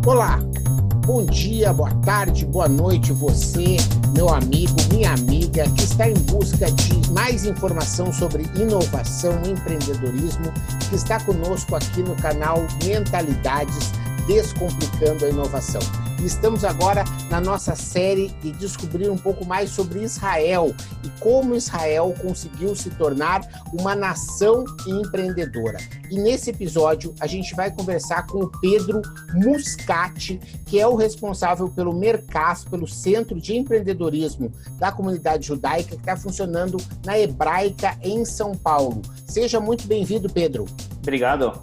Olá, bom dia, boa tarde, boa noite, você, meu amigo, minha amiga, que está em busca de mais informação sobre inovação e empreendedorismo, que está conosco aqui no canal Mentalidades Descomplicando a Inovação. E estamos agora na nossa série de descobrir um pouco mais sobre Israel e como Israel conseguiu se tornar uma nação empreendedora. E nesse episódio a gente vai conversar com o Pedro Muscati, que é o responsável pelo Mercas, pelo Centro de Empreendedorismo da Comunidade Judaica, que está funcionando na Hebraica, em São Paulo. Seja muito bem-vindo, Pedro. Obrigado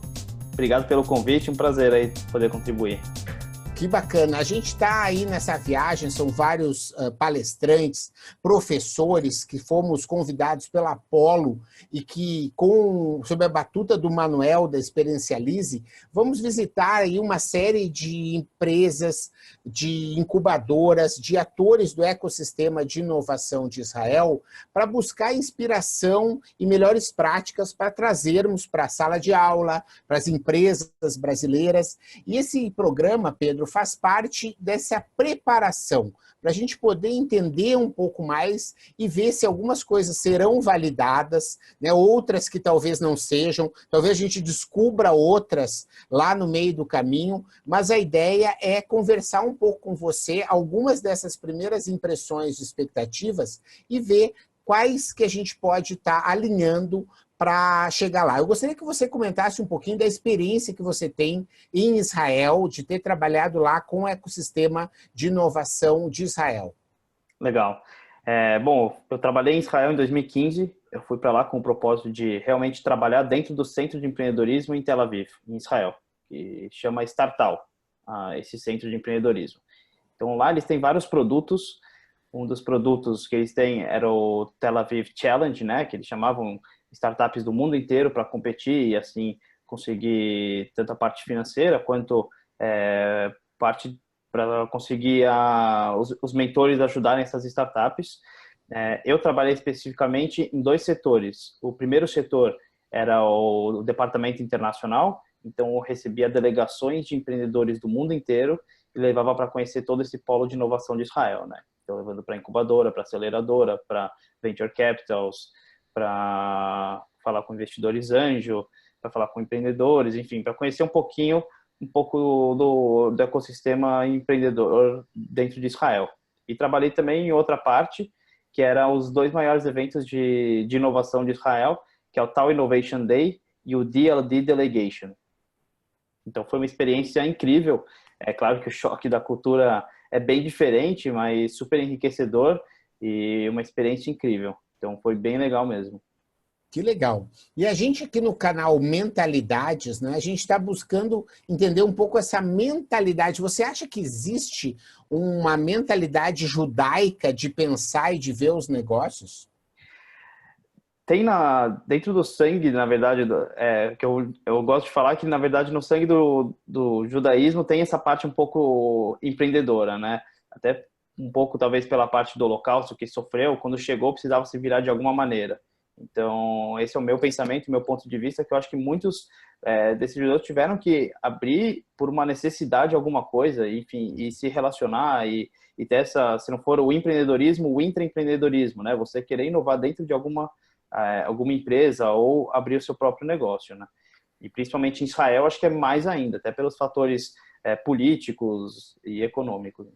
pelo convite, um prazer aí poder contribuir. Que bacana. A gente está aí nessa viagem, são vários palestrantes, professores que fomos convidados pela Apollo e que, sob a batuta do Manuel da Experiencialize, vamos visitar aí uma série de empresas, de incubadoras, de atores do ecossistema de inovação de Israel para buscar inspiração e melhores práticas para trazermos para a sala de aula, para as empresas brasileiras. E esse programa, Pedro, faz parte dessa preparação, para a gente poder entender um pouco mais e ver se algumas coisas serão validadas, né, outras que talvez não sejam, talvez a gente descubra outras lá no meio do caminho, mas a ideia é conversar um pouco com você, algumas dessas primeiras impressões e expectativas, e ver quais que a gente pode estar alinhando para chegar lá. Eu gostaria que você comentasse um pouquinho da experiência que você tem em Israel, de ter trabalhado lá com o ecossistema de inovação de Israel. Legal. Bom, eu trabalhei em Israel em 2015, eu fui para lá com o propósito de realmente trabalhar dentro do Centro de Empreendedorismo em Tel Aviv, em Israel, que chama Startal, esse Centro de Empreendedorismo. Então lá eles têm vários produtos, um dos produtos que eles têm era o Tel Aviv Challenge, né, que eles chamavam startups do mundo inteiro para competir e assim conseguir tanto a parte financeira quanto parte para conseguir os mentores ajudarem essas startups. Eu trabalhei especificamente em dois setores. O primeiro setor era o departamento internacional, então eu recebia delegações de empreendedores do mundo inteiro e levava para conhecer todo esse polo de inovação de Israel, né? Então levando para incubadora, para aceleradora, para venture capitals, para falar com investidores anjo, para falar com empreendedores, enfim, para conhecer um pouco do ecossistema empreendedor dentro de Israel. E trabalhei também em outra parte, que era os dois maiores eventos de inovação de Israel, que é o Tal Innovation Day e o DLD Delegation. Então foi uma experiência incrível. É claro que o choque da cultura é bem diferente, mas super enriquecedor e uma experiência incrível. Então, foi bem legal mesmo. Que legal. E a gente aqui no canal Mentalidades, né, a gente está buscando entender um pouco essa mentalidade. Você acha que existe uma mentalidade judaica de pensar e de ver os negócios? Tem dentro do sangue, na verdade, que eu gosto de falar que, na verdade, no sangue do judaísmo tem essa parte um pouco empreendedora, né? Até um pouco, talvez, pela parte do Holocausto que sofreu, quando chegou, precisava se virar de alguma maneira. Então, esse é o meu pensamento, meu ponto de vista, que eu acho que muitos desses judeus tiveram que abrir por uma necessidade alguma coisa, enfim, e se relacionar e ter essa, se não for o empreendedorismo, o intraempreendedorismo, né? Você querer inovar dentro de alguma empresa ou abrir o seu próprio negócio, né? E principalmente em Israel, acho que é mais ainda, até pelos fatores políticos e econômicos.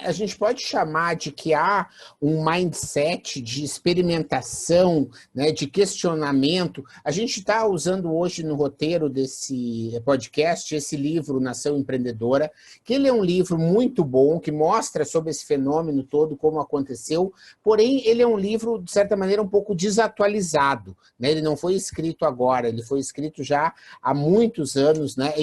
A gente pode chamar de que há um mindset de experimentação, né, de questionamento. A gente está usando hoje no roteiro desse podcast esse livro Nação Empreendedora, que ele é um livro muito bom, que mostra sobre esse fenômeno todo, como aconteceu, porém ele é um livro, de certa maneira, um pouco desatualizado, né? Ele não foi escrito agora, ele foi escrito já há muitos anos, né?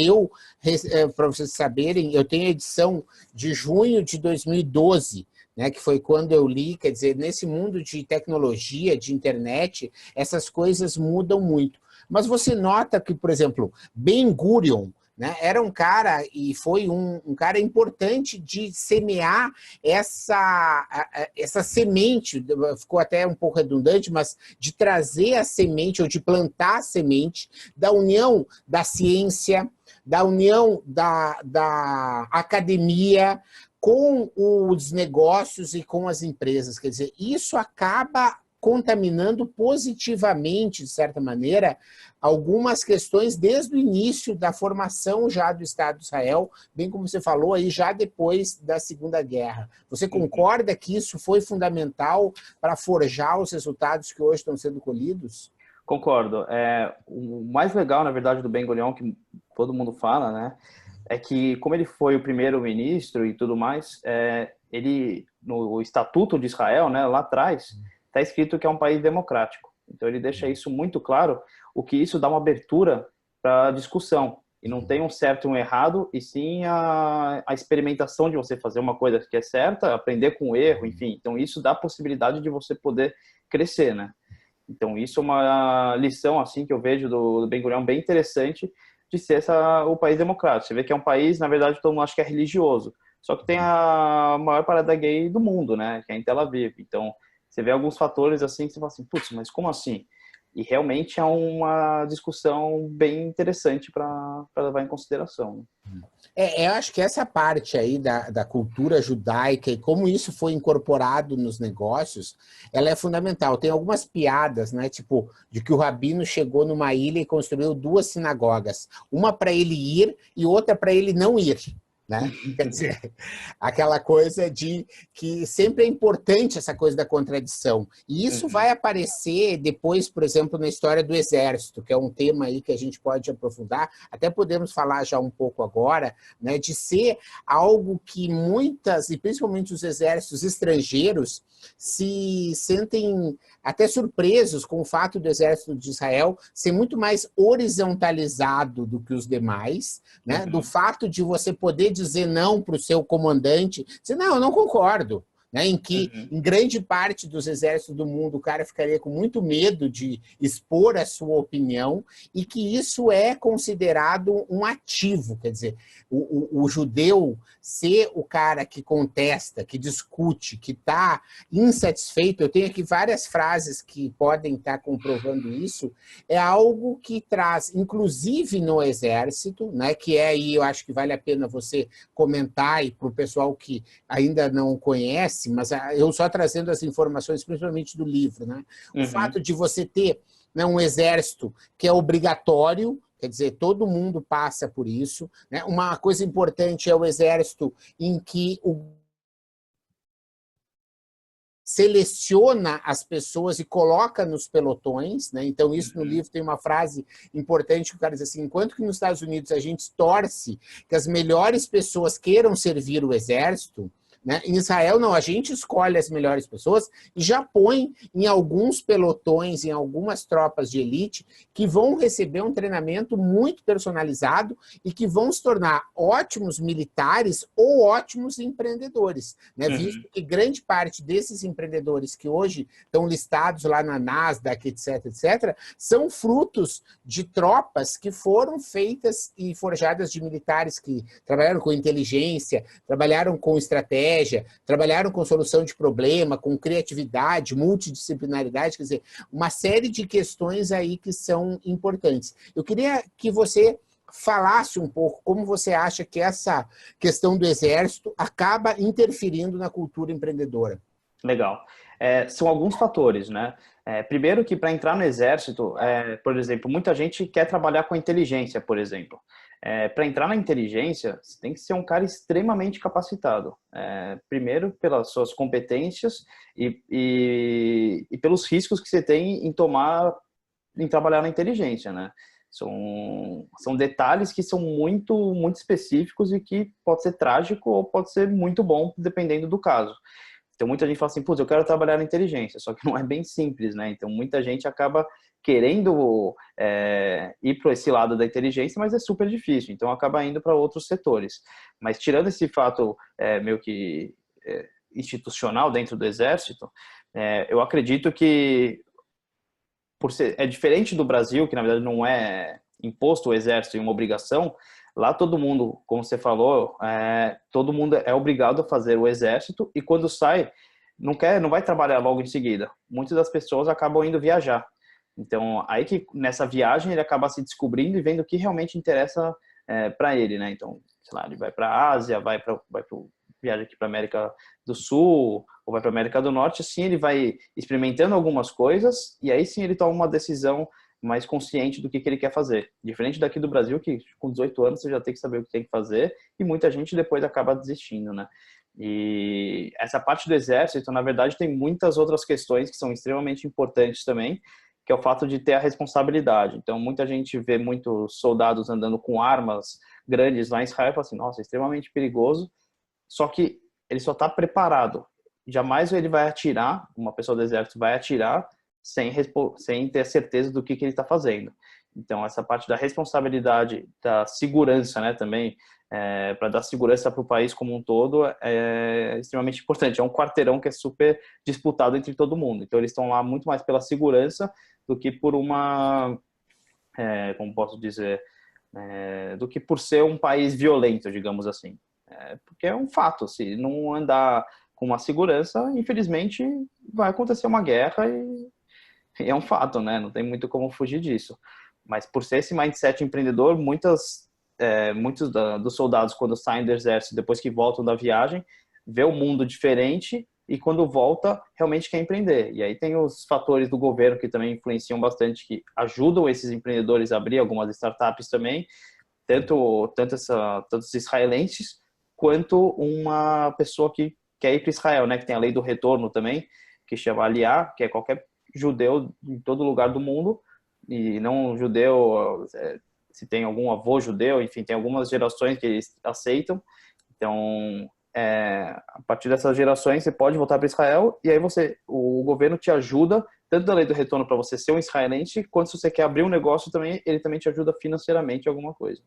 Para vocês saberem, eu tenho a edição de junho de 2012, né, que foi quando eu li. Quer dizer, nesse mundo de tecnologia, de internet, essas coisas mudam muito. Mas você nota que, por exemplo, Ben Gurion, né, era um cara e foi um cara importante de semear essa semente, ficou até um pouco redundante, mas de trazer a semente ou de plantar a semente da união da ciência, da união da academia com os negócios e com as empresas. Quer dizer, isso acaba contaminando positivamente, de certa maneira, algumas questões desde o início da formação já do Estado de Israel, bem como você falou aí, já depois da Segunda Guerra. Você concorda que isso foi fundamental para forjar os resultados que hoje estão sendo colhidos? Concordo. O mais legal, na verdade, do Ben-Gurion, que todo mundo fala, né, é que, como ele foi o primeiro-ministro e tudo mais, ele, no Estatuto de Israel, né, lá atrás, está escrito que é um país democrático. Então, ele deixa isso muito claro, o que isso dá uma abertura para discussão. E não tem um certo e um errado, e sim a experimentação de você fazer uma coisa que é certa, aprender com o erro, enfim. Então, isso dá a possibilidade de você poder crescer, né? Então, isso é uma lição, assim, que eu vejo do Ben-Gurion bem interessante, de ser o país democrático. Você vê que é um país, na verdade, todo mundo acha que é religioso. Só que tem a maior parada gay do mundo, né? Que é em Tel Aviv. Então, você vê alguns fatores assim que você fala assim, putz, mas como assim? E realmente é uma discussão bem interessante para levar em consideração. Eu acho que essa parte aí da cultura judaica e como isso foi incorporado nos negócios, ela é fundamental. Tem algumas piadas, né? Tipo, de que o rabino chegou numa ilha e construiu 2 sinagogas. Uma para ele ir e outra para ele não ir. Né? Quer dizer, aquela coisa de que sempre é importante essa coisa da contradição. E isso vai aparecer depois, por exemplo, na história do Exército, que é um tema aí que a gente pode aprofundar, até podemos falar já um pouco agora, né, de ser algo que muitas, e principalmente os exércitos estrangeiros, se sentem até surpresos com o fato do Exército de Israel ser muito mais horizontalizado do que os demais, né? Do fato de você poder dizer não para o seu comandante, dizer, não, eu não concordo. Né, em que, em grande parte dos exércitos do mundo, o cara ficaria com muito medo de expor a sua opinião e que isso é considerado um ativo. Quer dizer, o judeu ser o cara que contesta, que discute, que está insatisfeito, eu tenho aqui várias frases que podem estar comprovando isso, é algo que traz, inclusive no exército, né, que é aí, eu acho que vale a pena você comentar e para o pessoal que ainda não conhece, mas eu só trazendo as informações, principalmente do livro, né? O fato de você ter, né, um exército que é obrigatório, quer dizer, todo mundo passa por isso, né? Uma coisa importante é o exército em que seleciona as pessoas e coloca nos pelotões, né? Então isso no livro tem uma frase importante que o cara diz assim, enquanto que nos Estados Unidos a gente torce que as melhores pessoas queiram servir o exército, né? Em Israel, não, a gente escolhe as melhores pessoas e já põe em alguns pelotões, em algumas tropas de elite, que vão receber um treinamento muito personalizado e que vão se tornar ótimos militares ou ótimos empreendedores. Né? Visto que grande parte desses empreendedores que hoje estão listados lá na Nasdaq, etc., etc., são frutos de tropas que foram feitas e forjadas de militares que trabalharam com inteligência, trabalharam com estratégia, trabalharam com solução de problema, com criatividade, multidisciplinaridade, quer dizer, uma série de questões aí que são importantes. Eu queria que você falasse um pouco como você acha que essa questão do exército acaba interferindo na cultura empreendedora. Legal. São alguns fatores, né? Primeiro que para entrar no exército, por exemplo, muita gente quer trabalhar com inteligência, por exemplo. Para entrar na inteligência, você tem que ser um cara extremamente capacitado. Primeiro, pelas suas competências e pelos riscos que você tem em trabalhar na inteligência, né? São detalhes que são muito, muito específicos e que pode ser trágico ou pode ser muito bom, dependendo do caso. Então, muita gente fala assim, putz, eu quero trabalhar na inteligência, só que não é bem simples, né? Então, muita gente acaba querendo ir para esse lado da inteligência, mas é super difícil, então acaba indo para outros setores. Mas tirando esse fato meio que institucional dentro do Exército, eu acredito que é diferente do Brasil, que na verdade não é imposto o Exército e uma obrigação. Lá todo mundo, como você falou, todo mundo é obrigado a fazer o Exército e quando sai, não vai trabalhar logo em seguida. Muitas das pessoas acabam indo viajar. Então, aí que nessa viagem ele acaba se descobrindo e vendo o que realmente interessa para ele, né? Então, sei lá, ele vai para a Ásia, viaja aqui para América do Sul ou vai para América do Norte, assim ele vai experimentando algumas coisas e aí sim ele toma uma decisão mais consciente do que ele quer fazer. Diferente daqui do Brasil, que com 18 anos você já tem que saber o que tem que fazer e muita gente depois acaba desistindo, né? E essa parte do exército, na verdade, tem muitas outras questões que são extremamente importantes também, que é o fato de ter a responsabilidade. Então, muita gente vê muitos soldados andando com armas grandes lá em Israel e fala assim, nossa, é extremamente perigoso, só que ele só está preparado. Jamais ele vai atirar, uma pessoa do exército vai atirar sem ter certeza do que ele está fazendo. Então, essa parte da responsabilidade, da segurança, né, também, para dar segurança para o país como um todo, é extremamente importante. É um quarteirão que é super disputado entre todo mundo. Então, eles estão lá muito mais pela segurança do que por como posso dizer, do que por ser um país violento, digamos assim. Porque é um fato, se não andar com uma segurança, infelizmente vai acontecer uma guerra e é um fato, né? Não tem muito como fugir disso. Mas por ser esse mindset empreendedor, muitos dos soldados, quando saem do exército, depois que voltam da viagem, vê o mundo diferente e quando volta, realmente quer empreender. E aí tem os fatores do governo que também influenciam bastante, que ajudam esses empreendedores a abrir algumas startups também, tanto os israelenses, quanto uma pessoa que quer ir para Israel, né? Que tem a lei do retorno também, que chama Aliá, que é qualquer judeu em todo lugar do mundo, e não judeu, se tem algum avô judeu, enfim, tem algumas gerações que eles aceitam. Então, a partir dessas gerações, você pode voltar para Israel, e aí o governo te ajuda, tanto da lei do retorno para você ser um israelense, quanto se você quer abrir um negócio também, ele também te ajuda financeiramente em alguma coisa.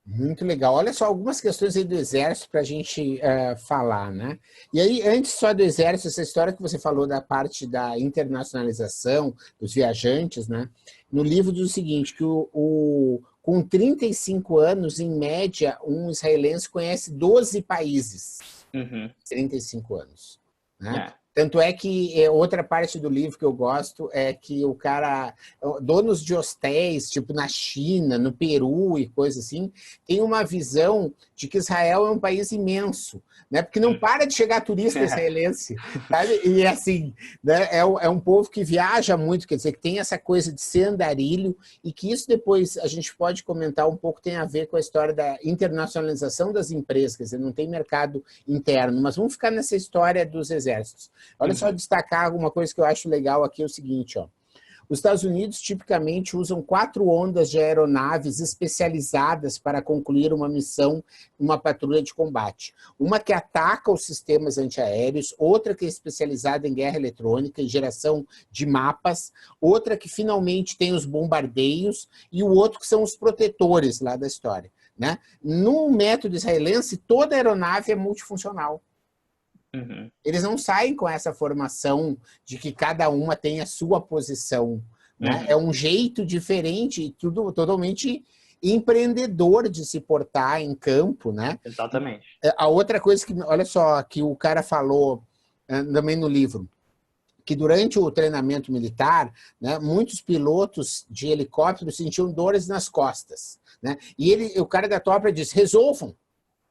Muito legal. Olha só algumas questões aí do Exército para a gente falar, né? E aí, antes só do Exército, essa história que você falou da parte da internacionalização dos viajantes, né? No livro diz o seguinte, que com 35 anos, em média, um israelense conhece 12 países. Uhum. 35 anos, né? Tanto é que outra parte do livro que eu gosto é que o cara, donos de hostéis, tipo na China, no Peru e coisa assim, tem uma visão de que Israel é um país imenso, né? Porque não para de chegar turista israelense, sabe? E assim, né? É um povo que viaja muito, quer dizer, que tem essa coisa de ser andarilho e que isso depois a gente pode comentar um pouco, tem a ver com a história da internacionalização das empresas, quer dizer, não tem mercado interno, mas vamos ficar nessa história dos exércitos. Olha só, destacar alguma coisa que eu acho legal aqui, é o seguinte, ó. Os Estados Unidos tipicamente usam 4 ondas de aeronaves especializadas para concluir uma missão, uma patrulha de combate. Uma que ataca os sistemas antiaéreos, outra que é especializada em guerra eletrônica e geração de mapas, outra que finalmente tem os bombardeios e o outro que são os protetores lá da história, né? No método israelense, toda aeronave é multifuncional. Uhum. Eles não saem com essa formação de que cada uma tem a sua posição, né? É um jeito diferente, tudo totalmente empreendedor de se portar em campo, né? Exatamente. A outra coisa que, olha só, que o cara falou também no livro, que durante o treinamento militar, né, muitos pilotos de helicóptero sentiam dores nas costas, né? E o cara da tropa disse, resolvam.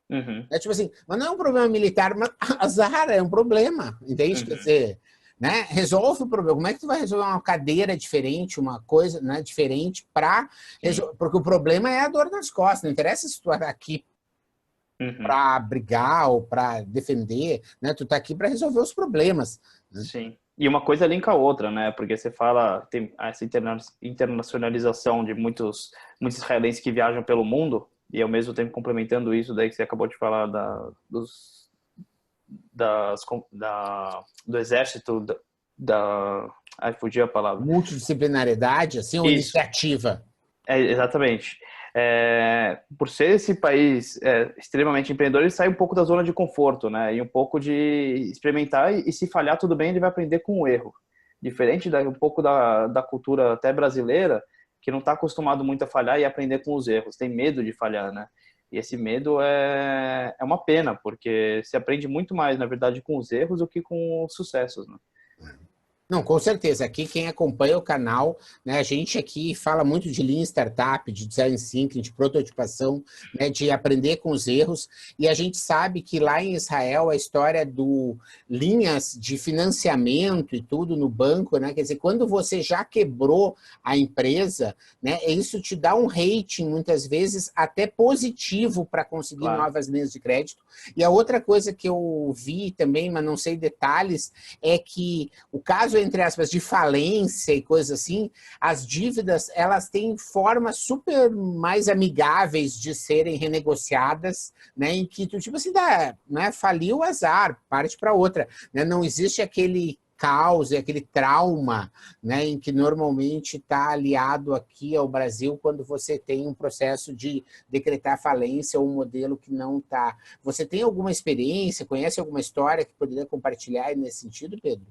Uhum. É tipo assim, mas não é um problema militar, mas azar é um problema, entende? Uhum. Quer dizer, né? Resolve o problema. Como é que tu vai resolver uma cadeira diferente, uma coisa, né, diferente para resolver? Porque o problema é a dor nas costas. Não interessa se tu está aqui para brigar ou para defender, né? Tu tá aqui para resolver os problemas. Né? Sim. E uma coisa linka a outra, né? Porque você fala, tem essa internacionalização de muitos israelenses que viajam pelo mundo, e ao mesmo tempo complementando isso daí que você acabou de falar do exército, ai, fugiu a palavra. Multidisciplinariedade, assim, ou Isso. Iniciativa? Exatamente. Por ser esse país extremamente empreendedor, ele sai um pouco da zona de conforto, né? E um pouco de experimentar, e se falhar tudo bem, ele vai aprender com o erro. Diferente um pouco da cultura até brasileira, que não está acostumado muito a falhar e aprender com os erros, tem medo de falhar, né? E esse medo é uma pena, porque se aprende muito mais, na verdade, com os erros do que com os sucessos, né? Não, com certeza. Aqui quem acompanha o canal, né, a gente aqui fala muito de Lean Startup, de Design Thinking, de prototipação, né, de aprender com os erros. E a gente sabe que lá em Israel a história do linhas de financiamento e tudo no banco, né, quer dizer, quando você já quebrou a empresa, né, isso te dá um rating muitas vezes até positivo para conseguir Claro. novas linhas de crédito. E a outra coisa que eu vi também, mas não sei detalhes, é que o caso, entre aspas, de falência e coisas assim, as dívidas, elas têm formas super mais amigáveis de serem renegociadas, né, em que tu, tipo assim, dá, né, faliu o azar, parte para outra, né, não existe aquele caos e aquele trauma, né, em que normalmente está aliado aqui ao Brasil quando você tem um processo de decretar falência ou um modelo que não está. Você tem alguma experiência, conhece alguma história que poderia compartilhar nesse sentido, Pedro?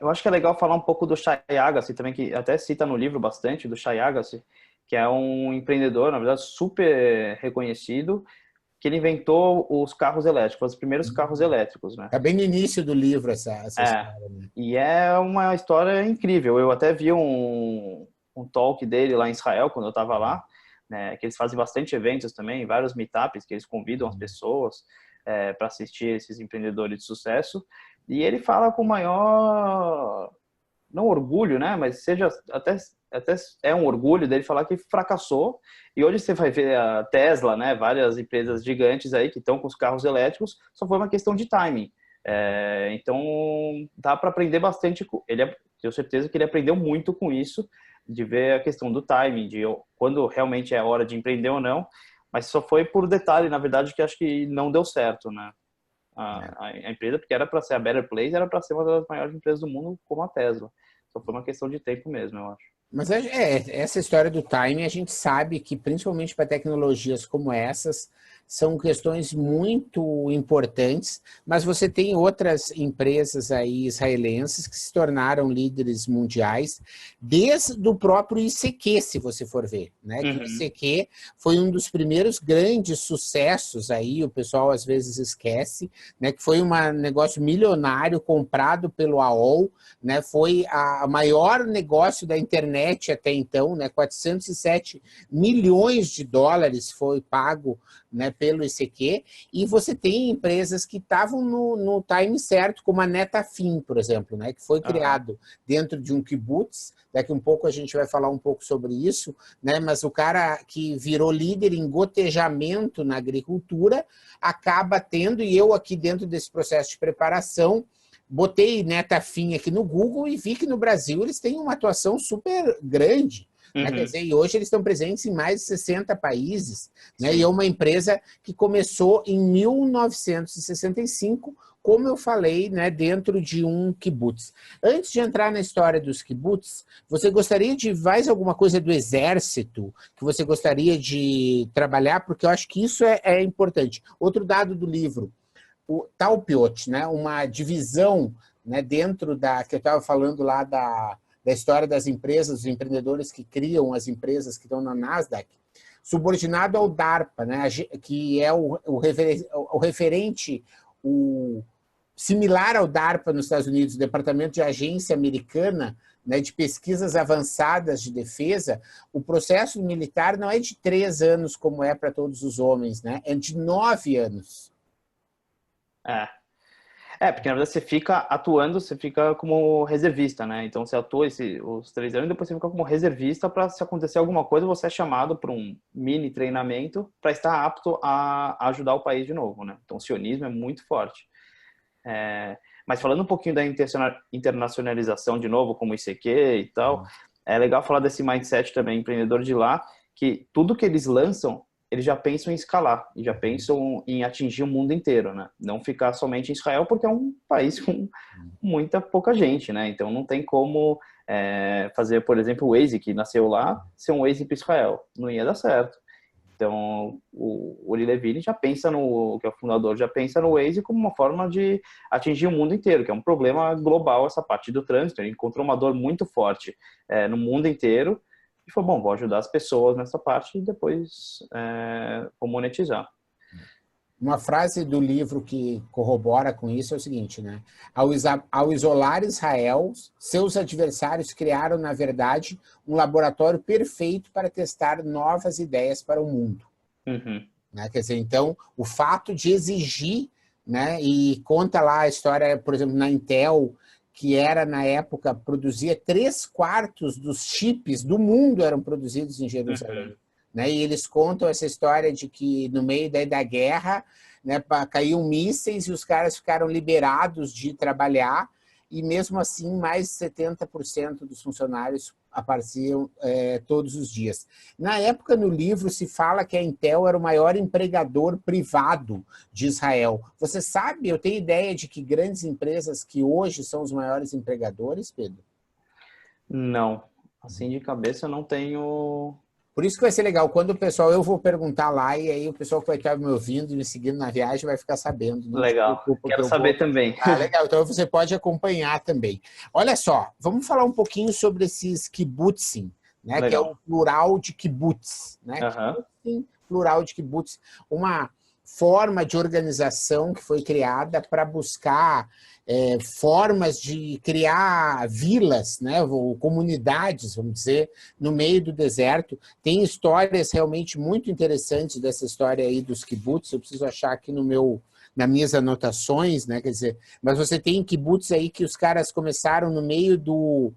Eu acho que é legal falar um pouco do Shai Agassi também, que até cita no livro bastante, do Shai Agassi, que é um empreendedor, na verdade, super reconhecido, que ele inventou os carros elétricos, os primeiros carros elétricos, né? Está bem no início do livro essa É, história, né? e é uma história incrível. Eu até vi um talk dele lá em Israel, quando eu estava lá, né, que eles fazem bastante eventos também, vários meetups que eles convidam as pessoas para assistir esses empreendedores de sucesso. E ele fala com maior, não orgulho, né, mas seja até é um orgulho dele falar que fracassou. E hoje você vai ver a Tesla, né, várias empresas gigantes aí que estão com os carros elétricos, só foi uma questão de timing. Então dá para aprender bastante. Tenho certeza que ele aprendeu muito com isso, de ver a questão do timing, de quando realmente é a hora de empreender ou não. Mas só foi por detalhe, na verdade, que acho que não deu certo, né? A empresa, porque era para ser a Better Place, era para ser uma das maiores empresas do mundo, como a Tesla. Só foi uma questão de tempo mesmo, eu acho. Mas essa história do timing, a gente sabe que, principalmente para tecnologias como essas, são questões muito importantes, mas você tem outras empresas aí israelenses que se tornaram líderes mundiais, desde o próprio ICQ, se você for ver, né? Que o Uhum. ICQ foi um dos primeiros grandes sucessos aí, o pessoal às vezes esquece, né? Que foi um negócio milionário comprado pelo AOL, né? Foi a maior negócio da internet até então, né? 407 milhões de dólares foi pago, né, pelo ICQ, e você tem empresas que estavam no time certo, como a Netafim, por exemplo, né, que foi Aham. criado dentro de um kibbutz. Daqui um pouco a gente vai falar um pouco sobre isso, né, mas o cara que virou líder em gotejamento na agricultura acaba tendo, e eu aqui dentro desse processo de preparação, botei Netafim aqui no Google e vi que no Brasil eles têm uma atuação super grande, né? Quer Uhum. dizer, e hoje eles estão presentes em mais de 60 países, né? E é Sim. uma empresa que começou em 1965, como eu falei, né, dentro de um kibbutz. Antes de entrar na história dos kibbutz, você gostaria de mais alguma coisa do exército que você gostaria de trabalhar? Porque eu acho que isso é importante. Outro dado do livro, o Talpiot, né, uma divisão, né, dentro da que eu estava falando lá da história das empresas, dos empreendedores que criam as empresas que estão na Nasdaq, subordinado ao DARPA, né, que é o referente, o similar ao DARPA nos Estados Unidos, o Departamento de Agência Americana, né, de pesquisas avançadas de defesa. O processo militar não é de 3 anos, como é para todos os homens, né, é de 9 anos. É. Porque na verdade você fica atuando, você fica como reservista, né? Então você atua os 3 anos e depois você fica como reservista para, se acontecer alguma coisa, você é chamado para um mini treinamento para estar apto a ajudar o país de novo, né? Então o sionismo é muito forte. Mas falando um pouquinho da internacionalização de novo, como o ICQ e tal, é legal falar desse mindset também, empreendedor de lá, que tudo que eles lançam, eles já pensam em escalar, e já pensam em atingir o mundo inteiro, né? Não ficar somente em Israel, porque é um país com muita pouca gente, né? Então não tem como fazer, por exemplo, o Waze, que nasceu lá, ser um Waze para Israel. Não ia dar certo. Então, o Uri Levine já pensa que é o fundador, já pensa no Waze como uma forma de atingir o mundo inteiro, que é um problema global essa parte do trânsito. Ele encontrou uma dor muito forte no mundo inteiro e falou, bom, vou ajudar as pessoas nessa parte e depois vou monetizar. Uma frase do livro que corrobora com isso é o seguinte, né? Ao isolar Israel, seus adversários criaram, na verdade, um laboratório perfeito para testar novas ideias para o mundo. Uhum. Né? Quer dizer, então, o fato de exigir, né? E conta lá a história, por exemplo, na Intel, que era, na época, produzia 3/4 dos chips do mundo eram produzidos em Jerusalém. Uhum. Né? E eles contam essa história de que no meio da guerra, né, caíam mísseis e os caras ficaram liberados de trabalhar e mesmo assim mais de 70% dos funcionários apareciam todos os dias. Na época, no livro, se fala que a Intel era o maior empregador privado de Israel. Você sabe, eu tenho ideia de que grandes empresas que hoje são os maiores empregadores, Pedro? Não. Assim de cabeça eu não tenho. Por isso que vai ser legal. Quando o pessoal, eu vou perguntar lá, e aí o pessoal que vai estar me ouvindo e me seguindo na viagem vai ficar sabendo. Não se Legal. preocupa que Quero eu saber vou. também. Ah, legal. Então você pode acompanhar também. Olha só, vamos falar um pouquinho sobre esses kibbutzim, né? Que é Legal. o plural de kibbutz, né? Aham. Kibbutzim, plural de kibbutz. Uma forma de organização que foi criada para buscar formas de criar vilas, né, ou comunidades, vamos dizer, no meio do deserto. Tem histórias realmente muito interessantes dessa história aí dos kibbutz. Eu preciso achar aqui nas minhas anotações, né, quer dizer, mas você tem kibbutz aí que os caras começaram no meio do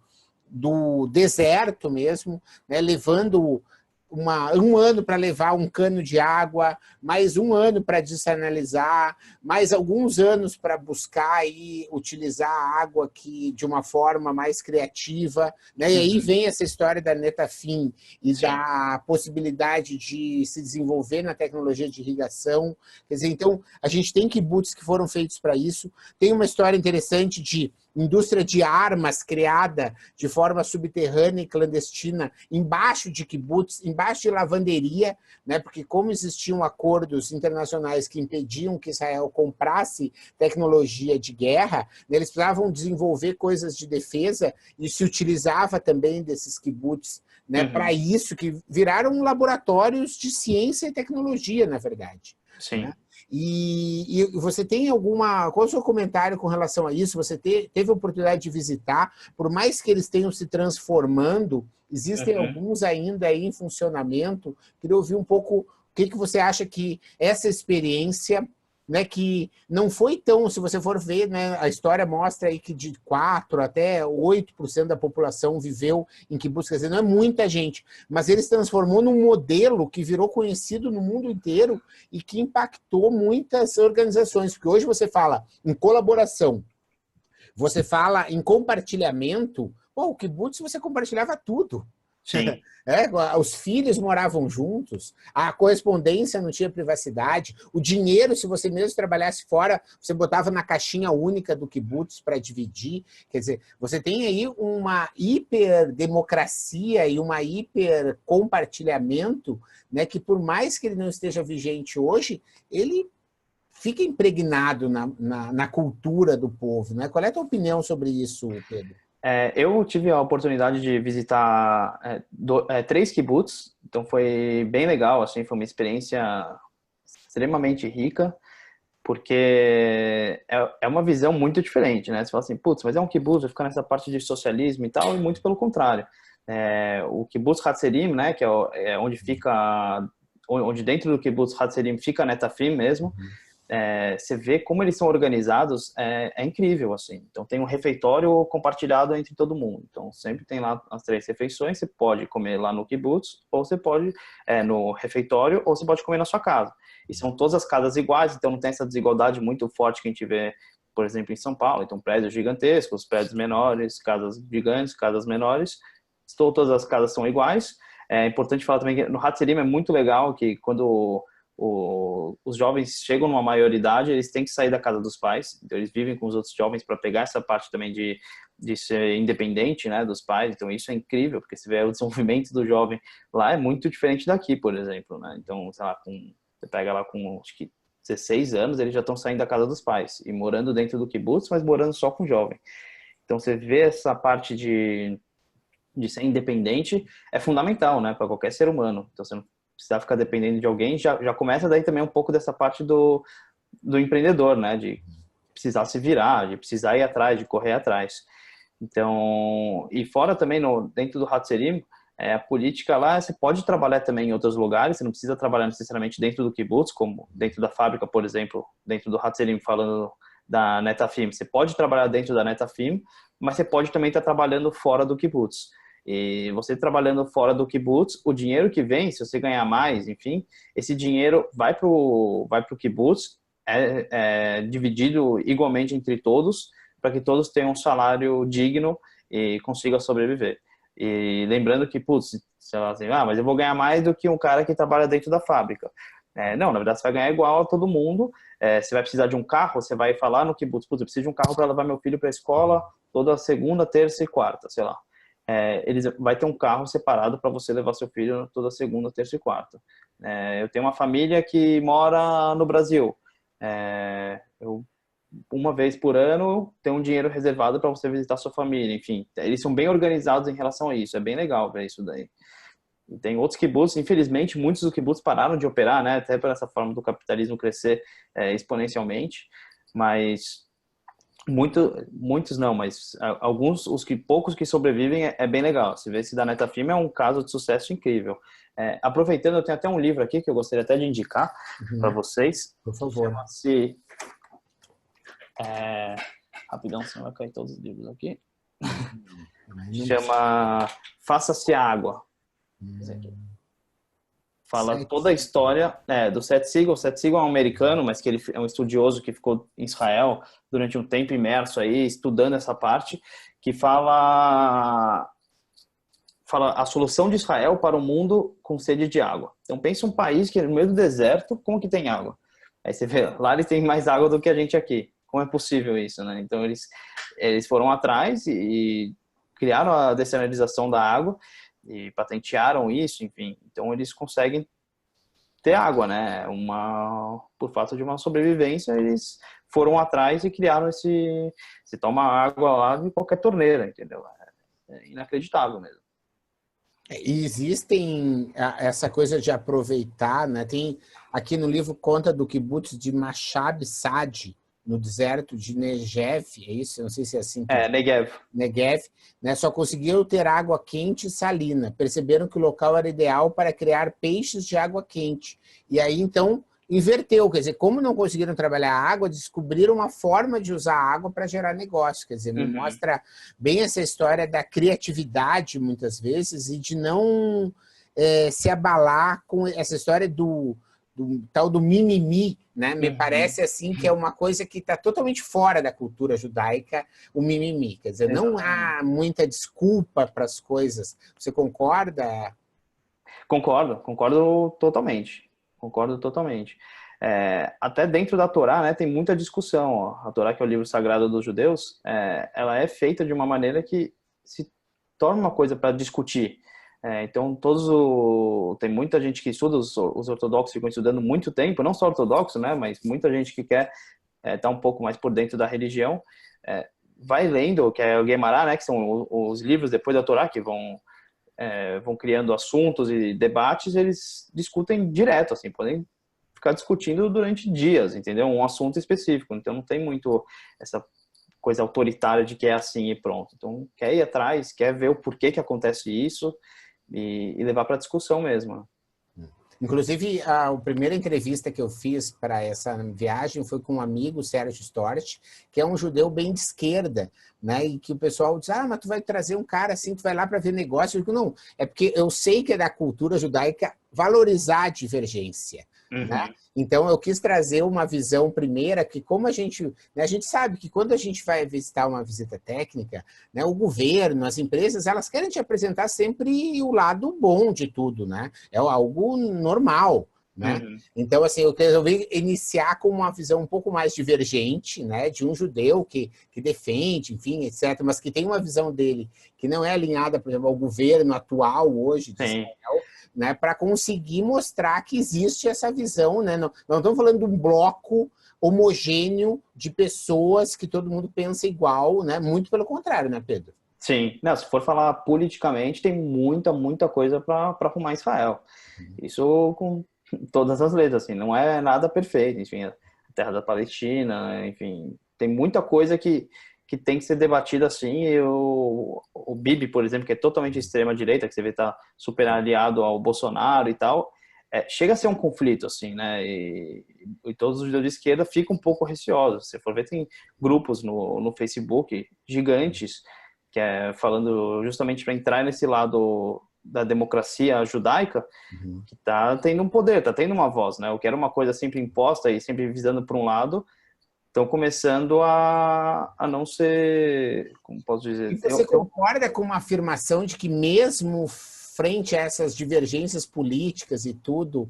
deserto mesmo, né, levando um ano para levar um cano de água, mais um ano para desanalisar, mais alguns anos para buscar e utilizar a água de uma forma mais criativa. Né? E aí vem essa história da Netafim e Sim. da possibilidade de se desenvolver na tecnologia de irrigação. Quer dizer, então, a gente tem kibbutz que foram feitos para isso. Tem uma história interessante de indústria de armas criada de forma subterrânea e clandestina embaixo de kibbutz, embaixo de lavanderia, né? Porque como existiam acordos internacionais que impediam que Israel comprasse tecnologia de guerra, né, eles precisavam desenvolver coisas de defesa e se utilizava também desses kibbutz, né, para isso, que viraram laboratórios de ciência e tecnologia, na verdade. Sim. Né? E você tem qual é o seu comentário com relação a isso? Você teve a oportunidade de visitar, por mais que eles tenham se transformando, existem alguns ainda aí em funcionamento. Queria ouvir um pouco o que você acha que essa experiência, né, que não foi tão, se você for ver, né, a história mostra aí que de 4% até 8% da população viveu em kibbutz, quer dizer, não é muita gente, mas ele se transformou num modelo que virou conhecido no mundo inteiro e que impactou muitas organizações, porque hoje você fala em colaboração, você fala em compartilhamento, o kibbutz você compartilhava tudo. Sim. Os filhos moravam juntos, a correspondência não tinha privacidade, o dinheiro, se você mesmo trabalhasse fora, você botava na caixinha única do kibbutz para dividir. Quer dizer, você tem aí uma hiperdemocracia e uma hipercompartilhamento, né, que por mais que ele não esteja vigente hoje, ele fica impregnado na cultura do povo. Né? Qual é a tua opinião sobre isso, Pedro? Eu tive a oportunidade de visitar 3 kibbutz, então foi bem legal, assim, foi uma experiência extremamente rica, porque é uma visão muito diferente, né? Você fala assim, putz, mas é um kibbutz, vai ficar nessa parte de socialismo e tal, e muito pelo contrário. O kibbutz Hatzerim, né, que é onde fica, onde dentro do kibbutz Hatzerim fica a Netafim mesmo, você vê como eles são organizados, é incrível, assim. Então, tem um refeitório compartilhado entre todo mundo. Então, sempre tem lá as 3 refeições. Você pode comer lá no kibbutz, ou você pode no refeitório, ou você pode comer na sua casa. E são todas as casas iguais, então não tem essa desigualdade muito forte que a gente vê, por exemplo, em São Paulo. Então, prédios gigantescos, prédios menores, casas gigantes, casas menores. Todas as casas são iguais. É importante falar também que no Hatzerim é muito legal que quando os jovens chegam numa maioridade, eles têm que sair da casa dos pais, então eles vivem com os outros jovens para pegar essa parte também de ser independente, né, dos pais. Então isso é incrível, porque se vê o desenvolvimento do jovem lá é muito diferente daqui, por exemplo, né? Então, sei lá, você pega lá com acho que 16 anos, eles já estão saindo da casa dos pais e morando dentro do kibbutz, mas morando só com jovem. Então você vê essa parte de ser independente é fundamental, né, para qualquer ser humano. Então você não precisar ficar dependendo de alguém, já começa daí também um pouco dessa parte do empreendedor, né? De precisar se virar, de precisar ir atrás, de correr atrás. Então, e fora também, dentro do Hatzerim, a política lá, você pode trabalhar também em outros lugares, você não precisa trabalhar necessariamente dentro do kibbutz, como dentro da fábrica, por exemplo, dentro do Hatzerim, falando da Netafim. Você pode trabalhar dentro da Netafim, mas você pode também estar trabalhando fora do kibbutz. E você trabalhando fora do kibbutz, o dinheiro que vem, se você ganhar mais, enfim, esse dinheiro vai pro kibbutz, é dividido igualmente entre todos, para que todos tenham um salário digno e consigam sobreviver. E lembrando que, putz, sei lá, assim, mas eu vou ganhar mais do que um cara que trabalha dentro da fábrica. Não, na verdade você vai ganhar igual a todo mundo. Você vai precisar de um carro, você vai falar no kibbutz, putz, eu preciso de um carro para levar meu filho para a escola toda segunda, terça e quarta, sei lá. Vai ter um carro separado para você levar seu filho toda segunda, terça e quarta. Eu tenho uma família que mora no Brasil. Eu, uma vez por ano, tenho um dinheiro reservado para você visitar sua família. Enfim, eles são bem organizados em relação a isso. É bem legal ver isso daí. E tem outros kibbutz, infelizmente, muitos dos kibbutz pararam de operar, né? Até por essa forma do capitalismo crescer exponencialmente. Mas muitos não, mas alguns, poucos que sobrevivem é bem legal. Você vê esse da Netafim é um caso de sucesso incrível. Aproveitando, eu tenho até um livro aqui que eu gostaria até de indicar para vocês. Por favor. Chama-se... rapidão, senão vai cair todos os livros aqui. Chama Faça-se a Água. Fala toda a história do Seth Siegel. O Seth Siegel é um americano, mas que ele é um estudioso que ficou em Israel durante um tempo imerso aí, estudando essa parte, que fala a solução de Israel para o mundo com sede de água. Então pensa um país que é no meio do deserto, como que tem água? Aí você vê, lá eles têm mais água do que a gente aqui. Como é possível isso, né? Então eles foram atrás e criaram a dessalinização da água e patentearam isso, enfim. Então eles conseguem ter água, né? Por fato de uma sobrevivência, eles foram atrás e criaram você toma água lá de qualquer torneira, entendeu? É inacreditável mesmo. E existem essa coisa de aproveitar, né? Tem aqui no livro conta do kibbutz de Machab Sadi, no deserto de Negev, é isso? Eu não sei se é assim. Negev. Negev, né? Só conseguiram ter água quente e salina. Perceberam que o local era ideal para criar peixes de água quente. E aí, então, inverteu. Quer dizer, como não conseguiram trabalhar a água, descobriram uma forma de usar a água para gerar negócio. Quer dizer, me mostra bem essa história da criatividade, muitas vezes, e de não se abalar com essa história do tal do mimimi, né? Me parece assim que é uma coisa que está totalmente fora da cultura judaica, o mimimi. Quer dizer, não há muita desculpa para as coisas. Você concorda? Concordo totalmente. Concordo totalmente. Até dentro da Torá, né, tem muita discussão. Ó. A Torá, que é o livro sagrado dos judeus, ela é feita de uma maneira que se torna uma coisa para discutir. Então, tem muita gente que estuda, os ortodoxos ficam estudando muito tempo, não só ortodoxo, né, mas muita gente que quer estar um pouco mais por dentro da religião, vai lendo, que é o Guemará, né, que são os livros depois da Torá, que vão criando assuntos e debates, eles discutem direto, assim, podem ficar discutindo durante dias, entendeu? Um assunto específico, então não tem muito essa coisa autoritária de que é assim e pronto. Então, quer ir atrás, quer ver o porquê que acontece isso, e levar para discussão mesmo. Inclusive, a primeira entrevista que eu fiz para essa viagem foi com um amigo, Sérgio Storch, que é um judeu bem de esquerda, né? E que o pessoal diz, mas tu vai trazer um cara assim, tu vai lá para ver negócio. Eu digo, não, é porque eu sei que é da cultura judaica valorizar a divergência. Né? Então, eu quis trazer uma visão primeira que, como a gente sabe que quando a gente vai visitar uma visita técnica, né, o governo, as empresas, elas querem te apresentar sempre o lado bom de tudo, né? É algo normal. Né? Então, assim, eu resolvi iniciar com uma visão um pouco mais divergente, né, de um judeu que defende, enfim, etc., mas que tem uma visão dele que não é alinhada, por exemplo, ao governo atual hoje de Israel, né, para conseguir mostrar que existe essa visão, né? Não estamos falando de um bloco homogêneo de pessoas que todo mundo pensa igual, né? Muito pelo contrário, né, Pedro? Sim, não, se for falar politicamente, tem muita coisa para arrumar Israel. Isso com todas as letras, assim, não é nada perfeito. Enfim, a terra da Palestina, enfim, tem muita coisa que tem que ser debatida assim. E o Bibi, por exemplo, que é totalmente extrema-direita, que você vê tá super aliado ao Bolsonaro e tal, chega a ser um conflito, assim, né? E todos os líderes de esquerda ficam um pouco receosos. Se for ver, tem grupos no Facebook gigantes que é falando justamente para entrar nesse lado da democracia judaica, que tá tendo um poder, tá tendo uma voz, né? O que era uma coisa sempre imposta e sempre visando para um lado, estão começando a não ser, como posso E dizer, você concorda com uma afirmação de que mesmo frente a essas divergências políticas e tudo,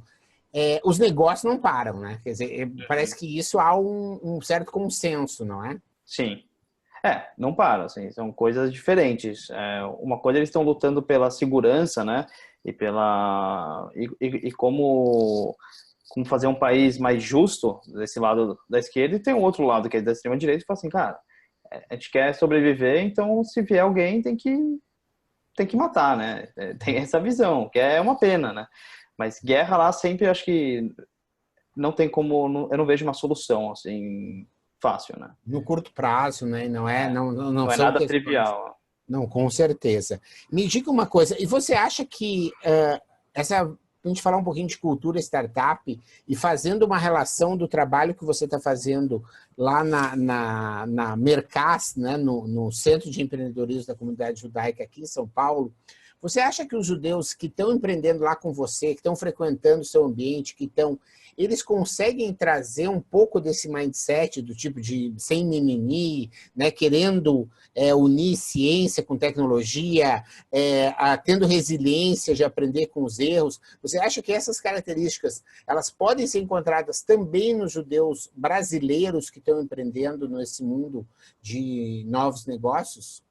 os negócios não param, né? Quer dizer, parece que isso há um certo consenso, não é? Sim. Não para, assim, são coisas diferentes. Uma coisa eles estão lutando pela segurança, né? E pela e como fazer um país mais justo desse lado da esquerda, e tem um outro lado que é da extrema direita e fala assim, cara, a gente quer sobreviver, então se vier alguém tem que matar, né? Tem essa visão, que é uma pena, né? Mas guerra lá sempre acho que não tem como, eu não vejo uma solução assim fácil, né? No curto prazo, né? Não Não é são nada questões. trivial. Não, com certeza. Me diga uma coisa, e você acha que a gente falar um pouquinho de cultura startup e fazendo uma relação do trabalho que você está fazendo lá na Mercas, né, no Centro de Empreendedorismo da Comunidade Judaica aqui em São Paulo, você acha que os judeus que estão empreendendo lá com você, que estão frequentando o seu ambiente, eles conseguem trazer um pouco desse mindset do tipo de sem mimimi, né, querendo unir ciência com tecnologia, tendo resiliência de aprender com os erros? Você acha que essas características elas podem ser encontradas também nos judeus brasileiros que estão empreendendo nesse mundo de novos negócios?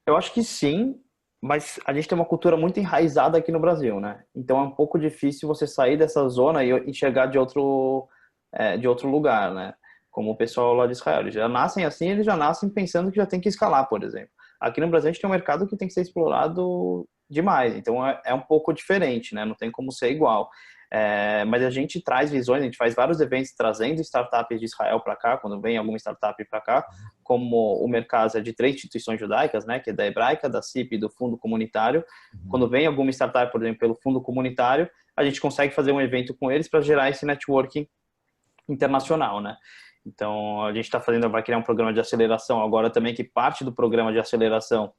Eu acho que sim, mas a gente tem uma cultura muito enraizada aqui no Brasil, né? Então é um pouco difícil você sair dessa zona e enxergar de outro lugar, né? Como o pessoal lá de Israel. Eles já nascem assim, eles já nascem pensando que já tem que escalar, por exemplo. Aqui no Brasil a gente tem um mercado que tem que ser explorado demais, então é um pouco diferente, né? Não tem como ser igual. Mas a gente traz visões, a gente faz vários eventos trazendo startups de Israel para cá, quando vem alguma startup para cá, como o Mercado é de 3 instituições judaicas, né, que é da Hebraica, da CIP e do Fundo Comunitário. Quando vem alguma startup, por exemplo, pelo Fundo Comunitário, a gente consegue fazer um evento com eles para gerar esse networking internacional, né? Então, a gente vai criar um programa de aceleração agora também, que parte do programa de aceleração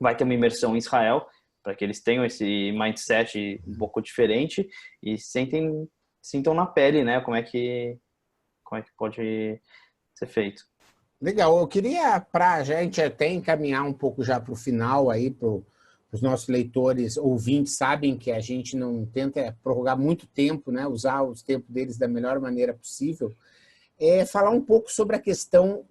vai ter uma imersão em Israel, para que eles tenham esse mindset um pouco diferente e sintam na pele, né, como é que pode ser feito. Legal, eu queria, para a gente até encaminhar um pouco já para o final aí, para os nossos leitores, ouvintes, sabem que a gente não tenta prorrogar muito tempo, né? Usar os tempos deles da melhor maneira possível. Falar um pouco sobre a questão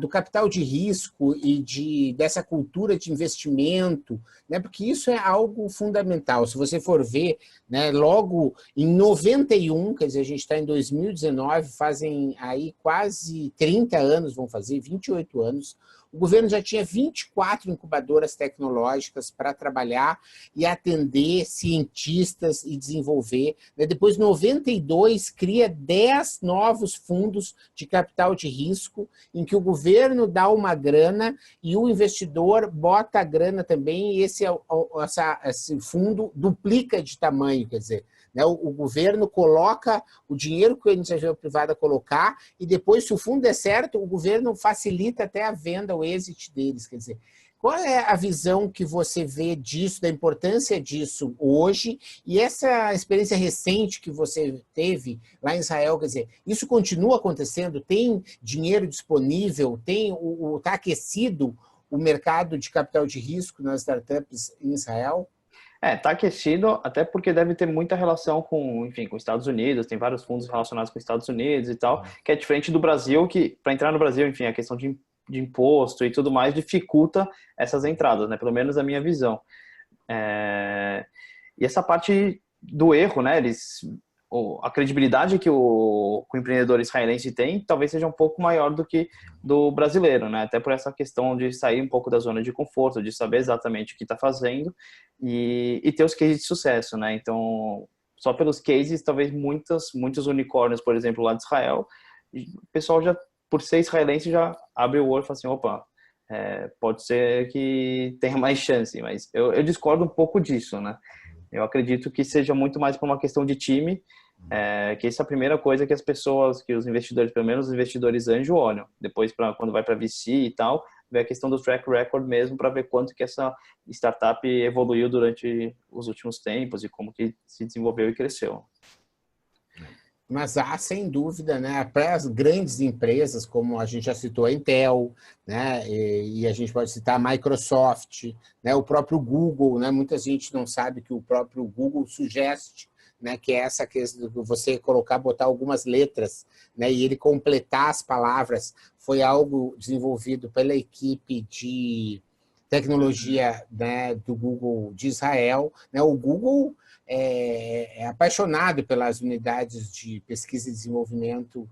do capital de risco e dessa cultura de investimento, né? Porque isso é algo fundamental. Se você for ver, né, logo em 91, quer dizer, a gente está em 2019, fazem aí quase 30 anos, vão fazer 28 anos, o governo já tinha 24 incubadoras tecnológicas para trabalhar e atender cientistas e desenvolver. Depois, em 92, cria 10 novos fundos de capital de risco, em que o governo dá uma grana e o investidor bota a grana também, e esse fundo duplica de tamanho, quer dizer, né, o governo coloca o dinheiro que a iniciativa privada colocar e depois, se o fundo der certo, o governo facilita até a venda, o exit deles. Quer dizer, qual é a visão que você vê disso, da importância disso hoje e essa experiência recente que você teve lá em Israel? Quer dizer, isso continua acontecendo? Tem dinheiro disponível? Está aquecido o mercado de capital de risco nas startups em Israel? Tá aquecido, até porque deve ter muita relação com, enfim, com os Estados Unidos, tem vários fundos relacionados com os Estados Unidos e tal, que é diferente do Brasil, que para entrar no Brasil, enfim, a questão de imposto e tudo mais dificulta essas entradas, né? Pelo menos a minha visão. E essa parte do erro, né? a credibilidade que o empreendedor israelense tem talvez seja um pouco maior do que do brasileiro, né? Até por essa questão de sair um pouco da zona de conforto, de saber exatamente o que está fazendo e ter os cases de sucesso, né? Então, só pelos cases, talvez muitos unicórnios, por exemplo, lá de Israel, o pessoal já, por ser israelense, já abre o olho e fala assim, opa, pode ser que tenha mais chance, mas eu discordo um pouco disso, né? Eu acredito que seja muito mais por uma questão de time, que essa é a primeira coisa que as pessoas, que os investidores, pelo menos os investidores anjo, olham. Depois, quando vai para VC e tal, vê a questão do track record mesmo, para ver quanto que essa startup evoluiu durante os últimos tempos e como que se desenvolveu e cresceu. Mas há, sem dúvida, né, para as grandes empresas, como a gente já citou a Intel, né, e a gente pode citar a Microsoft, né, o próprio Google, né, muita gente não sabe que o próprio Google sugere, né, que é essa questão de você botar algumas letras, né, e ele completar as palavras, foi algo desenvolvido pela equipe de tecnologia, né, do Google de Israel, né, o Google é apaixonado pelas unidades de pesquisa e desenvolvimento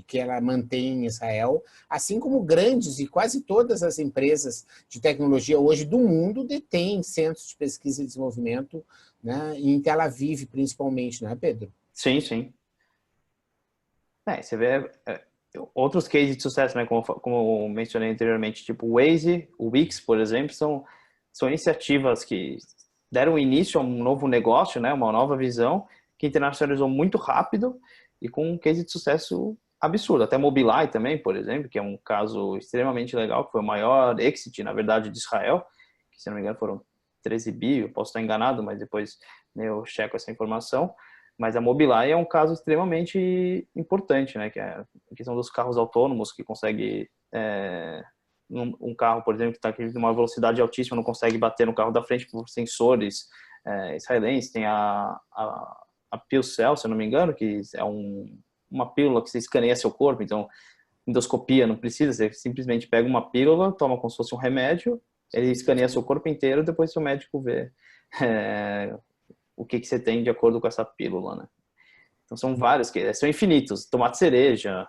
que ela mantém em Israel, assim como grandes e quase todas as empresas de tecnologia hoje do mundo detêm centros de pesquisa e desenvolvimento, né, em Tel Aviv, principalmente, não é, Pedro? Sim, sim. Você vê outros cases de sucesso, né, como eu mencionei anteriormente, tipo o Waze, o Wix, por exemplo, são iniciativas que deram início a um novo negócio, né, uma nova visão, que internacionalizou muito rápido e com um case de sucesso absurdo. Até Mobileye também, por exemplo, que é um caso extremamente legal, que foi o maior exit, na verdade, de Israel, que, se não me engano, foram 13 bi, eu posso estar enganado, mas depois, né, eu checo essa informação. Mas a Mobileye é um caso extremamente importante, né, que é a questão dos carros autônomos, que consegue... um carro, por exemplo, que está aqui numa velocidade altíssima, não consegue bater no carro da frente por sensores israelenses. Tem a PillCell, se eu não me engano, que é uma pílula que você escaneia seu corpo, então endoscopia não precisa, você simplesmente pega uma pílula, toma como se fosse um remédio, ele escaneia seu corpo inteiro, depois seu médico vê o que você tem de acordo com essa pílula, né? Então são vários, são infinitos, tomate cereja,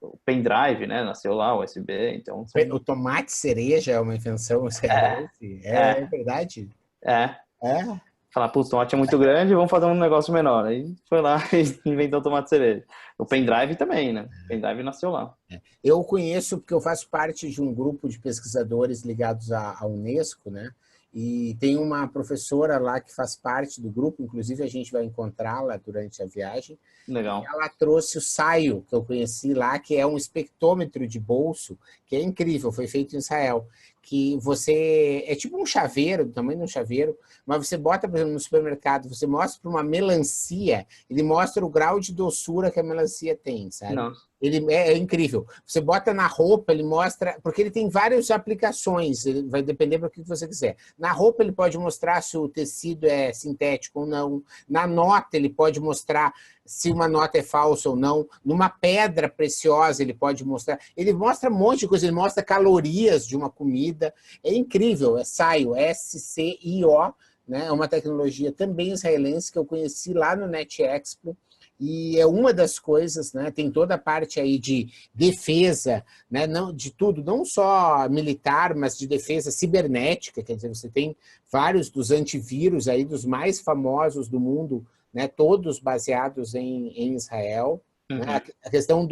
o pendrive, né? Nasceu lá, o USB, então... O tomate cereja é uma invenção israelense? É verdade? É. É? Falar, putz, o tomate é muito grande, vamos fazer um negócio menor. Aí foi lá e inventou o tomate cereja. O pendrive também, né? O pendrive nasceu lá. Eu conheço porque eu faço parte de um grupo de pesquisadores ligados à Unesco, né? E tem uma professora lá que faz parte do grupo, inclusive a gente vai encontrá-la durante a viagem. Legal. Ela trouxe o Saio, que eu conheci lá, que é um espectrômetro de bolso, que é incrível, foi feito em Israel. Que você... É tipo um chaveiro, do tamanho de um chaveiro, mas você bota, por exemplo, no supermercado, você mostra para uma melancia, ele mostra o grau de doçura que a melancia tem, sabe? Não. Ele é incrível. Você bota na roupa, ele mostra... Porque ele tem várias aplicações, ele vai depender do que você quiser. Na roupa, ele pode mostrar se o tecido é sintético ou não. Na nota, ele pode mostrar se uma nota é falsa ou não. Numa pedra preciosa, ele pode mostrar. Ele mostra um monte de coisa, ele mostra calorias de uma comida. É incrível, é SCIO, SCIO, né? É uma tecnologia também israelense que eu conheci lá no NetExpo. E é uma das coisas, né? Tem toda a parte aí de defesa, né? Não, de tudo, não só militar, mas de defesa cibernética, quer dizer, você tem vários dos antivírus aí, dos mais famosos do mundo, né? Todos baseados em Israel. Uhum. Né? A questão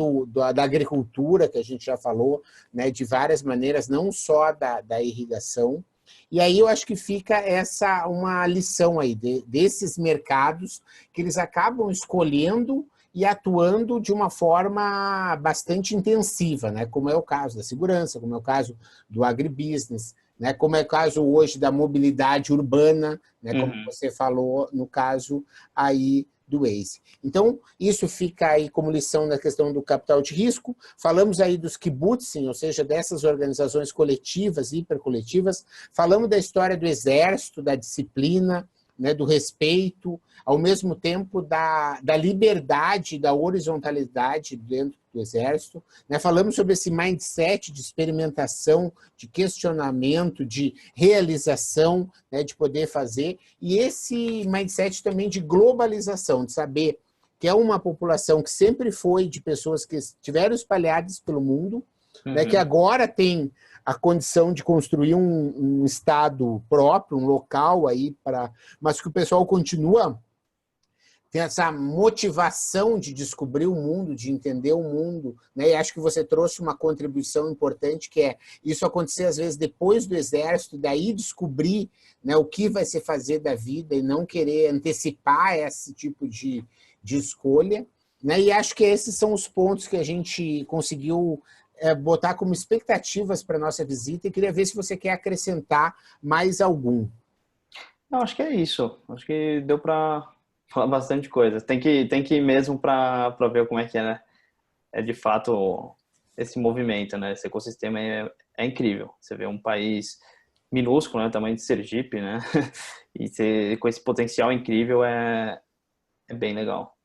da agricultura, que a gente já falou, né? De várias maneiras, não só da irrigação. E aí eu acho que fica uma lição aí desses mercados que eles acabam escolhendo e atuando de uma forma bastante intensiva, né? Como é o caso da segurança, como é o caso do agribusiness, né? Como é o caso hoje da mobilidade urbana, né? Como você falou no caso aí do Waze. Então, isso fica aí como lição na questão do capital de risco. Falamos aí dos kibbutzim, ou seja, dessas organizações coletivas, hipercoletivas. Falamos da história do exército, da disciplina, né, do respeito, ao mesmo tempo da liberdade, da horizontalidade dentro do Exército. Né? Falamos sobre esse mindset de experimentação, de questionamento, de realização, né, de poder fazer, e esse mindset também de globalização, de saber que é uma população que sempre foi de pessoas que estiveram espalhadas pelo mundo, né, que agora tem a condição de construir um estado próprio, um local aí mas que o pessoal continua tem essa motivação de descobrir o mundo, de entender o mundo, né? E acho que você trouxe uma contribuição importante, que é isso acontecer às vezes depois do Exército, daí descobrir, né, o que vai se fazer da vida e não querer antecipar esse tipo de escolha, né? E acho que esses são os pontos que a gente conseguiu botar como expectativas para a nossa visita, e queria ver se você quer acrescentar mais algum. Não, acho que é isso. Acho que deu para falar bastante coisa. Tem que ir mesmo para ver como é que é, né? É de fato esse movimento, né? Esse ecossistema é incrível. Você vê um país minúsculo, né? Tamanho de Sergipe, né? E com esse potencial incrível é bem legal.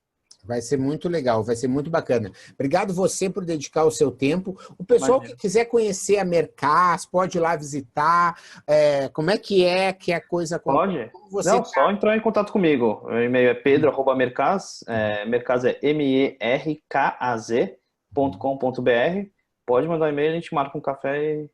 Vai ser muito legal, vai ser muito bacana. Obrigado você por dedicar o seu tempo. O pessoal que quiser conhecer a Mercaz, pode ir lá visitar. Como é que a coisa... Pode. Não, só entrar em contato comigo. O e-mail é pedro@mercaz. Mercaz é merkaz.com.br. Pode mandar um e-mail, a gente marca um café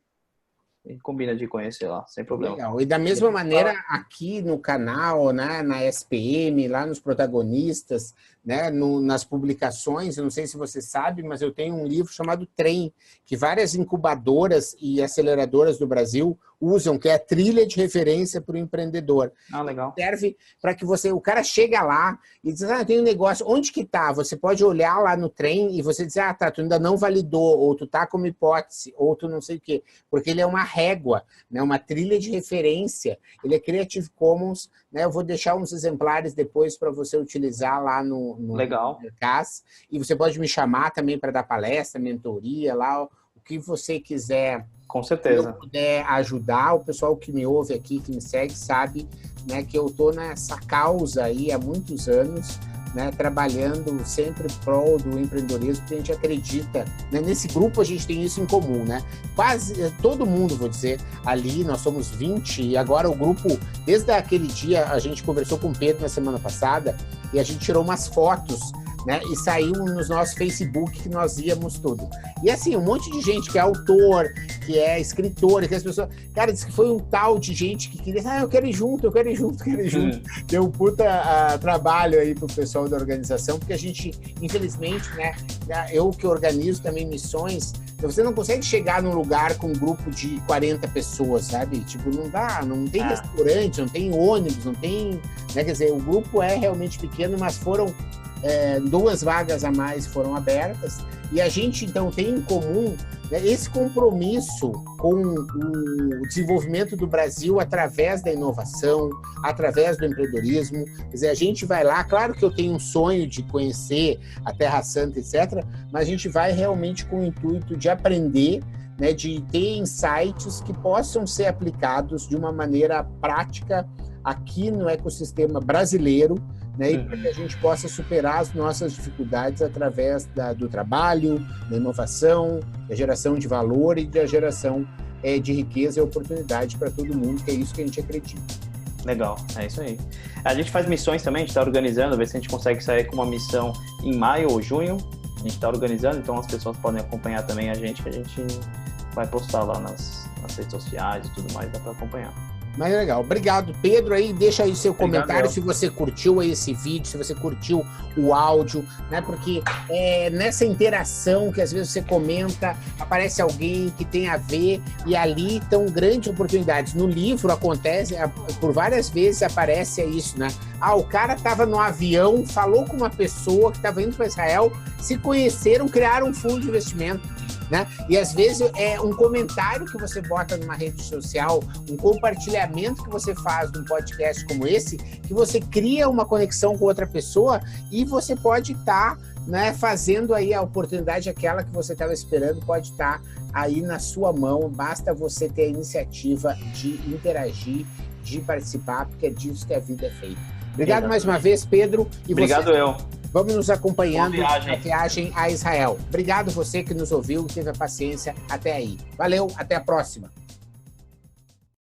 e combina de conhecer lá, sem problema. Legal. E da mesma maneira, aqui no canal, né, na SPM, lá nos protagonistas, né, nas publicações, eu não sei se você sabe, mas eu tenho um livro chamado Trem, que várias incubadoras e aceleradoras do Brasil usam, que é a trilha de referência para o empreendedor. Ah, legal. Serve para que o cara chega lá e diz, tem um negócio, onde que tá? Você pode olhar lá no Trem e você dizer, tá, tu ainda não validou, ou tu tá como hipótese, ou tu não sei o quê, porque ele é uma régua, né, uma trilha de referência, ele é Creative Commons, né, eu vou deixar uns exemplares depois para você utilizar lá no Mercaz, e você pode me chamar também para dar palestra, mentoria, lá, o que você quiser. Com certeza. Se eu puder ajudar, o pessoal que me ouve aqui, que me segue, sabe, né, que eu estou nessa causa aí há muitos anos, né, trabalhando sempre prol do empreendedorismo, porque a gente acredita, né, nesse grupo a gente tem isso em comum, né? Quase todo mundo, vou dizer, ali nós somos 20, e agora o grupo, desde aquele dia, a gente conversou com o Pedro na semana passada, e a gente tirou umas fotos, né, e saiu nos nossos Facebook que nós íamos tudo. E assim, um monte de gente que é autor, que é escritor, que as pessoas... Cara, disse que foi um tal de gente que queria... eu quero ir junto, eu quero ir junto, eu quero ir junto. Deu um puta trabalho aí pro pessoal da organização, porque a gente, infelizmente, né, eu que organizo também missões, você não consegue chegar num lugar com um grupo de 40 pessoas, sabe? Tipo, não dá, não tem restaurante, não tem ônibus, não tem... Né? Quer dizer, o grupo é realmente pequeno, mas foram... 2 vagas a mais foram abertas, e a gente, então, tem em comum, né, esse compromisso com o desenvolvimento do Brasil através da inovação, através do empreendedorismo. Quer dizer, a gente vai lá, claro que eu tenho um sonho de conhecer a Terra Santa, etc., mas a gente vai realmente com o intuito de aprender, né, de ter insights que possam ser aplicados de uma maneira prática aqui no ecossistema brasileiro, né, e para que a gente possa superar as nossas dificuldades através do trabalho, da inovação, da geração de valor e da geração de riqueza e oportunidade para todo mundo, que é isso que a gente acredita. Legal, é isso aí. A gente faz missões também, a gente está organizando, ver se a gente consegue sair com uma missão em maio ou junho. A gente está organizando, então as pessoas podem acompanhar também a gente, que a gente vai postar lá nas redes sociais e tudo mais, dá para acompanhar. Mas é legal. Obrigado, Pedro. Aí deixa aí seu comentário se você curtiu esse vídeo, se você curtiu o áudio, né? Porque nessa interação que às vezes você comenta, aparece alguém que tem a ver, e ali estão grandes oportunidades. No livro acontece, por várias vezes aparece isso, né? O cara estava no avião, falou com uma pessoa que estava indo para Israel, se conheceram, criaram um fundo de investimento. Né? E às vezes é um comentário que você bota numa rede social, um compartilhamento que você faz num podcast como esse, que você cria uma conexão com outra pessoa e você pode estar, né, fazendo aí a oportunidade, aquela que você estava esperando, pode estar aí na sua mão, basta você ter a iniciativa de interagir, de participar, porque é disso que a vida é feita. Obrigado mais uma vez, Pedro. E obrigado eu. Vamos nos acompanhando na viagem a Israel. Obrigado você que nos ouviu e teve a paciência até aí. Valeu, até a próxima.